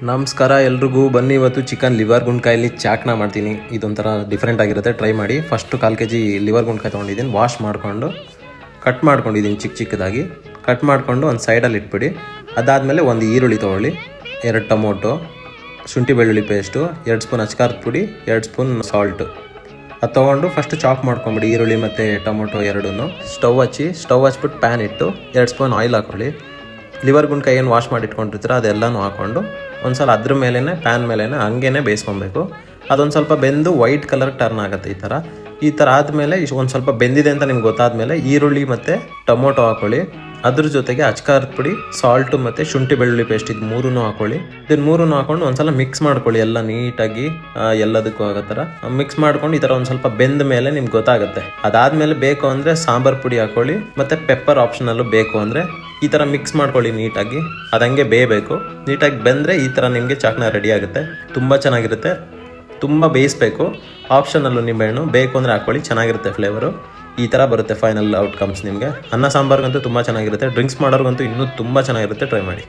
ನಮಸ್ಕಾರ ಎಲ್ರಿಗೂ. ಬನ್ನಿ ಇವತ್ತು ಚಿಕನ್ ಲಿವರ್ ಗುಂಡ್ಕಾಯಲ್ಲಿ ಚಾಕ್ನ ಮಾಡ್ತೀನಿ. ಇದೊಂಥರ ಡಿಫ್ರೆಂಟ್ ಆಗಿರುತ್ತೆ, ಟ್ರೈ ಮಾಡಿ. ಫಸ್ಟು 1/4 kg ಲಿವರ್ ಗುಂಡ್ಕಾಯಿ ತೊಗೊಂಡಿದ್ದೀನಿ. ವಾಶ್ ಮಾಡಿಕೊಂಡು ಕಟ್ ಮಾಡ್ಕೊಂಡಿದ್ದೀನಿ ಚಿಕ್ಕದಾಗಿ. ಕಟ್ ಮಾಡಿಕೊಂಡು ಒಂದು ಸೈಡಲ್ಲಿ ಇಟ್ಬಿಡಿ. ಅದಾದಮೇಲೆ ಒಂದು ಈರುಳ್ಳಿ ತೊಗೊಳ್ಳಿ, 2 ಟೊಮೊಟೊ, ಶುಂಠಿ ಬೆಳ್ಳುಳ್ಳಿ ಪೇಸ್ಟು, 2 ಸ್ಪೂನ್ ಅಚ್ಕಾರದ ಪುಡಿ, 2 ಸ್ಪೂನ್ ಸಾಲ್ಟು. ಅದು ತೊಗೊಂಡು ಫಸ್ಟು ಚಾಪ್ ಮಾಡ್ಕೊಂಬಿಡಿ ಈರುಳ್ಳಿ ಮತ್ತು ಟೊಮೊಟೊ ಎರಡೂ. ಸ್ಟವ್ ಹಚ್ಬಿಟ್ಟು ಪ್ಯಾನ್ ಇಟ್ಟು 2 ಸ್ಪೂನ್ ಆಯಿಲ್ ಹಾಕ್ಕೊಳ್ಳಿ. ಲಿವರ್ ಗುಂಡ್ಕಾಯಿ ಏನು ವಾಶ್ ಮಾಡಿ ಇಟ್ಕೊಂಡಿರ್ತೀರ ಅದೆಲ್ಲನೂ ಹಾಕ್ಕೊಂಡು ಒಂದು ಸಲ ಅದ್ರ ಮೇಲೇ ಪ್ಯಾನ್ ಮೇಲೇ ಹಂಗೇ ಬೇಯಿಸ್ಕೊಬೇಕು. ಅದೊಂದು ಸ್ವಲ್ಪ ಬೆಂದು ವೈಟ್ ಕಲರ್ ಟರ್ನ್ ಆಗುತ್ತೆ. ಈ ಥರ ಆದಮೇಲೆ ಒಂದು ಸ್ವಲ್ಪ ಬೆಂದಿದೆ ಅಂತ ನಿಮ್ಗೆ ಗೊತ್ತಾದಮೇಲೆ ಈರುಳ್ಳಿ ಮತ್ತು ಟೊಮೊಟೊ ಹಾಕ್ಕೊಳ್ಳಿ. ಅದ್ರ ಜೊತೆಗೆ ಅಚ್ಕಾರದ ಪುಡಿ, ಸಾಲ್ಟು ಮತ್ತು ಶುಂಠಿ ಬೆಳ್ಳುಳ್ಳಿ ಪೇಸ್ಟ್ ಇದು 3 ಹಾಕ್ಕೊಳ್ಳಿ. ಇದನ್ನು 3 ಹಾಕ್ಕೊಂಡು ಒಂದು ಸಲ ಮಿಕ್ಸ್ ಮಾಡ್ಕೊಳ್ಳಿ ಎಲ್ಲ ನೀಟಾಗಿ, ಎಲ್ಲದಕ್ಕೂ ಆಗೋ ಥರ ಮಿಕ್ಸ್ ಮಾಡ್ಕೊಂಡು ಈ ಥರ ಒಂದು ಸ್ವಲ್ಪ ಬೆಂದ ಮೇಲೆ ನಿಮ್ಗೆ ಗೊತ್ತಾಗುತ್ತೆ. ಅದಾದಮೇಲೆ ಬೇಕು ಅಂದರೆ ಸಾಂಬಾರು ಪುಡಿ ಹಾಕ್ಕೊಳ್ಳಿ ಮತ್ತು ಪೆಪ್ಪರ್ ಆಪ್ಷನಲ್ಲು ಬೇಕು ಅಂದರೆ ಈ ಥರ ಮಿಕ್ಸ್ ಮಾಡ್ಕೊಳ್ಳಿ ನೀಟಾಗಿ. ಅದು ಹಂಗೆ ಬೇಯಬೇಕು. ನೀಟಾಗಿ ಬೆಂದರೆ ಈ ಥರ ನಿಮಗೆ ಚಾಕ್ನ ರೆಡಿ ಆಗುತ್ತೆ. ತುಂಬ ಚೆನ್ನಾಗಿರುತ್ತೆ. ತುಂಬ ಬೇಯಿಸ್ಬೇಕು. ಆಪ್ಷನಲ್ಲು ನಿಂಬೆಹಣ್ಣು ಬೇಕು ಅಂದರೆ ಹಾಕ್ಕೊಳ್ಳಿ, ಚೆನ್ನಾಗಿರುತ್ತೆ ಫ್ಲೇವರು. ಈ ಥರ ಬರುತ್ತೆ ಫೈನಲ್ ಔಟ್ಕಮ್ಸ್ ನಿಮಗೆ. ಅನ್ನ ಸಾಂಬಾರ್ಗಂತೂ ತುಂಬ ಚೆನ್ನಾಗಿರುತ್ತೆ. ಡ್ರಿಂಕ್ಸ್ ಮಾಡೋರ್ಗಂತೂ ಇನ್ನೂ ತುಂಬ ಚೆನ್ನಾಗಿರುತ್ತೆ. ಟ್ರೈ ಮಾಡಿ.